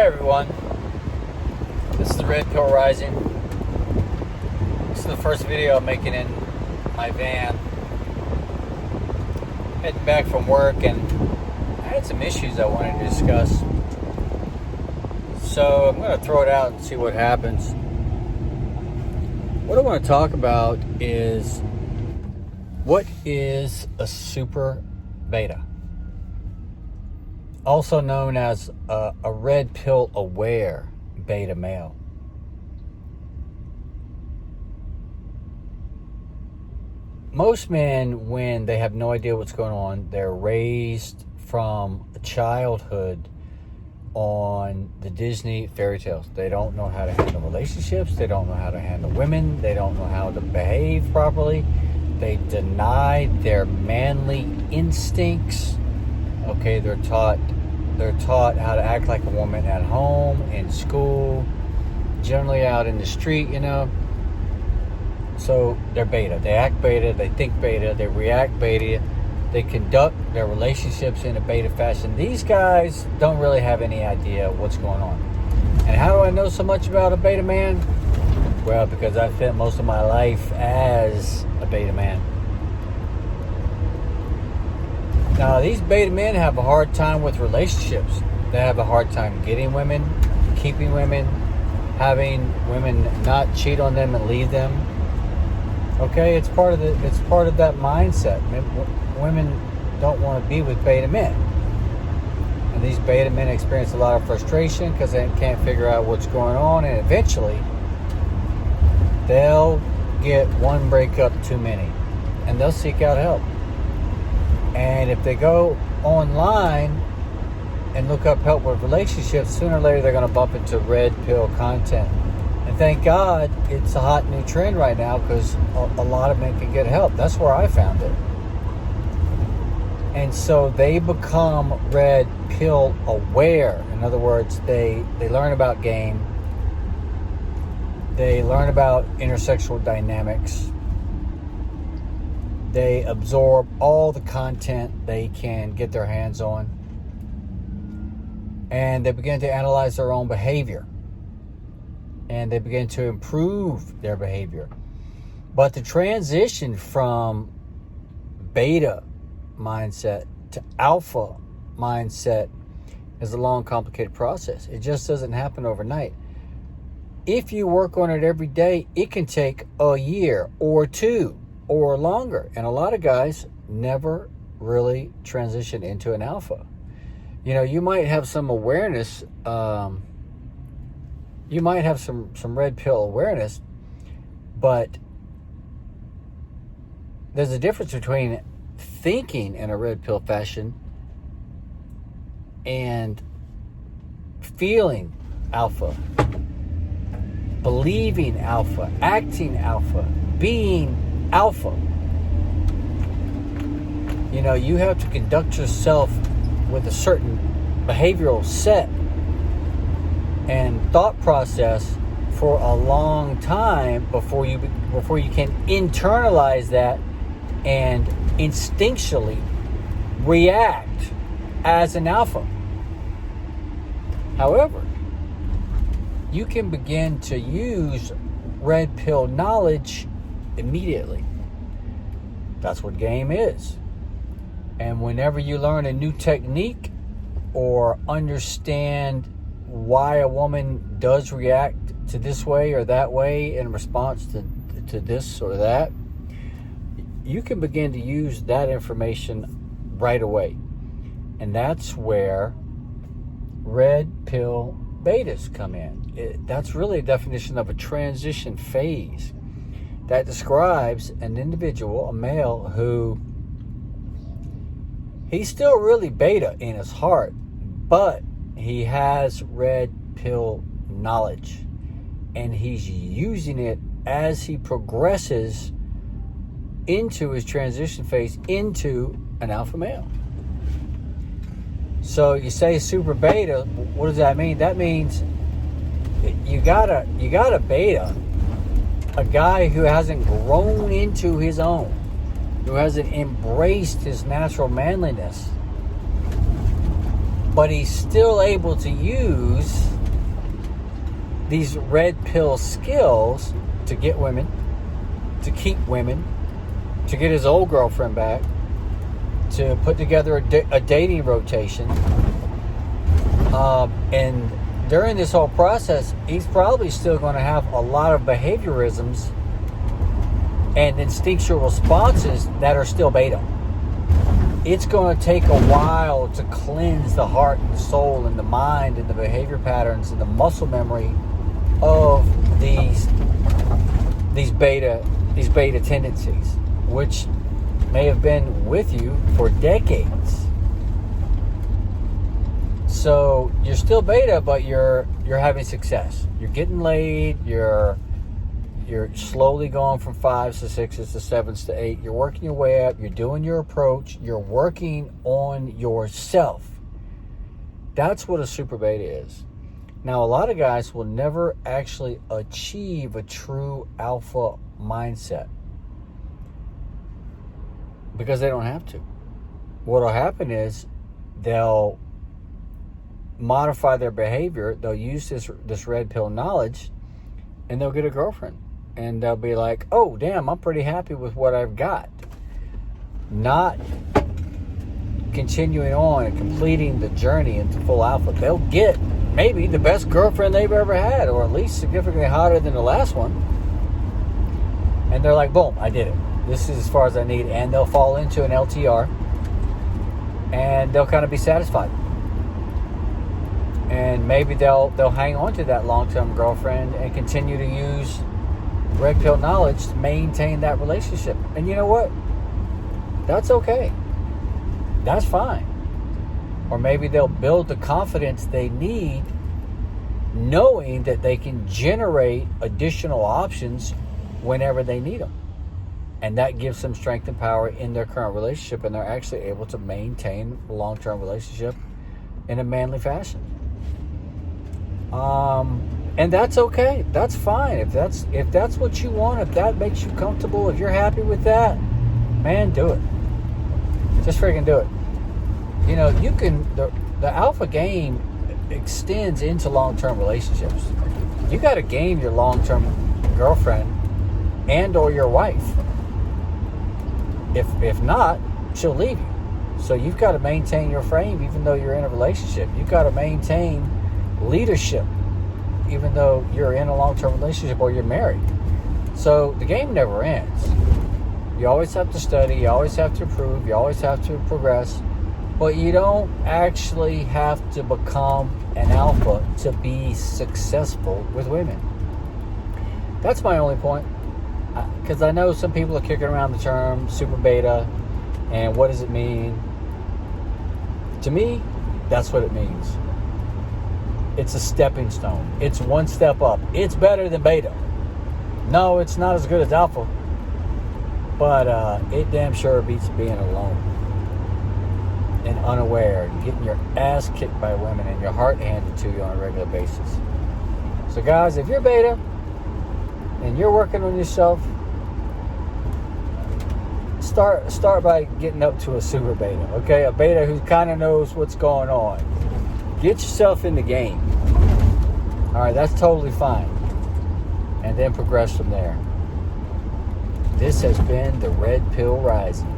Hi everyone, this is the Red Pill Rising. This is the first video I'm making in my van. Heading back from work, and I had some issues I wanted to discuss. So I'm going to throw it out and see what happens. What I want to talk about is, what is a super beta? Also known as a red pill aware beta male. Most men, when they have no idea what's going on, they're raised from childhood on the Disney fairy tales. They don't know how to handle relationships. They don't know how to handle women. They don't know how to behave properly. They deny their manly instincts. Okay, they're taught how to act like a woman at home, in school, generally out in the street, So they're beta. They act beta, they think beta, they react beta, they conduct their relationships in a beta fashion. These guys don't really have any idea what's going on. And how do I know so much about a beta man? Well, because I've spent most of my life as a beta man. Now, these beta men have a hard time with relationships. They have a hard time getting women, keeping women, having women not cheat on them and leave them. Okay, it's part of that mindset. Women don't want to be with beta men. And these beta men experience a lot of frustration because they can't figure out what's going on, and eventually they'll get one breakup too many and they'll seek out help. And if they go online and look up help with relationships, sooner or later they're going to bump into red pill content. And thank God it's a hot new trend right now, because a lot of men can get help. That's where I found it. And so they become red pill aware. In other words, they learn about game. They learn about intersexual dynamics. They absorb all the content they can get their hands on. And they begin to analyze their own behavior. And they begin to improve their behavior. But the transition from beta mindset to alpha mindset is a long, complicated process. It just doesn't happen overnight. If you work on it every day, it can take a year or two or longer. And a lot of guys never really transition into an alpha. You might have some awareness. You might have some red pill awareness, but there's a difference between thinking in a red pill fashion and feeling alpha, believing alpha, acting alpha, being alpha. You have to conduct yourself with a certain behavioral set and thought process for a long time before you can internalize that and instinctually react as an alpha. However, you can begin to use red pill knowledge immediately. That's what game is. And whenever you learn a new technique or understand why a woman does react to this way or that way in response to this or that, you can begin to use that information right away. And that's where red pill betas come in. That's really a definition of a transition phase that describes an individual, a male, who he's still really beta in his heart, but he has red pill knowledge, and he's using it as he progresses into his transition phase into an alpha male. So you say super beta, what does that mean? That means you got a beta, a guy who hasn't grown into his own, who hasn't embraced his natural manliness. but he's still able to use these red pill skills to get women, to keep women, to get his old girlfriend back, to put together a dating rotation. And during this whole process, he's probably still going to have a lot of behaviorisms and instinctual responses that are still beta. It's going to take a while to cleanse the heart and the soul and the mind and the behavior patterns and the muscle memory of these beta tendencies, which may have been with you for decades. So you're still beta, but you're having success. You're getting laid. You're slowly going from 5s to 6s to 7s to 8. You're working your way up. You're doing your approach. You're working on yourself. That's what a super beta is. Now, a lot of guys will never actually achieve a true alpha mindset because they don't have to. What will happen is they'll modify their behavior. They'll use this red pill knowledge, and they'll get a girlfriend. And they'll be like, oh, damn, I'm pretty happy with what I've got. Not continuing on and completing the journey into full alpha. They'll get maybe the best girlfriend they've ever had, or at least significantly hotter than the last one. And they're like, boom, I did it. This is as far as I need. And they'll fall into an LTR. And they'll kind of be satisfied. And maybe they'll hang on to that long-term girlfriend and continue to use red pill knowledge to maintain that relationship. And you know what? That's okay. That's fine. Or maybe they'll build the confidence they need, knowing that they can generate additional options whenever they need them. And that gives them strength and power in their current relationship, and they're actually able to maintain a long-term relationship in a manly fashion. And that's okay. That's fine. If that's what you want, if that makes you comfortable, if you're happy with that, man, do it. Just freaking do it. You know, you can, the alpha game extends into long-term relationships. You got to game your long-term girlfriend and or your wife. If not, she'll leave you. So you've got to maintain your frame even though you're in a relationship. You've got to maintain leadership even though you're in a long-term relationship or you're married. So the game never ends. You always have to study, you always have to improve, you always have to progress, but you don't actually have to become an alpha to be successful with women. That's my only point. Because I know some people are kicking around the term super beta and what does it mean? To me, that's what it means. It's a stepping stone. It's one step up. It's better than beta. No, it's not as good as alpha, but it damn sure beats being alone and unaware and getting your ass kicked by women and your heart handed to you on a regular basis. So guys, if you're beta and you're working on yourself, start by getting up to a super beta, okay? A beta who kind of knows what's going on. Get yourself in the game. All right, that's totally fine. And then progress from there. This has been the Red Pill Rising.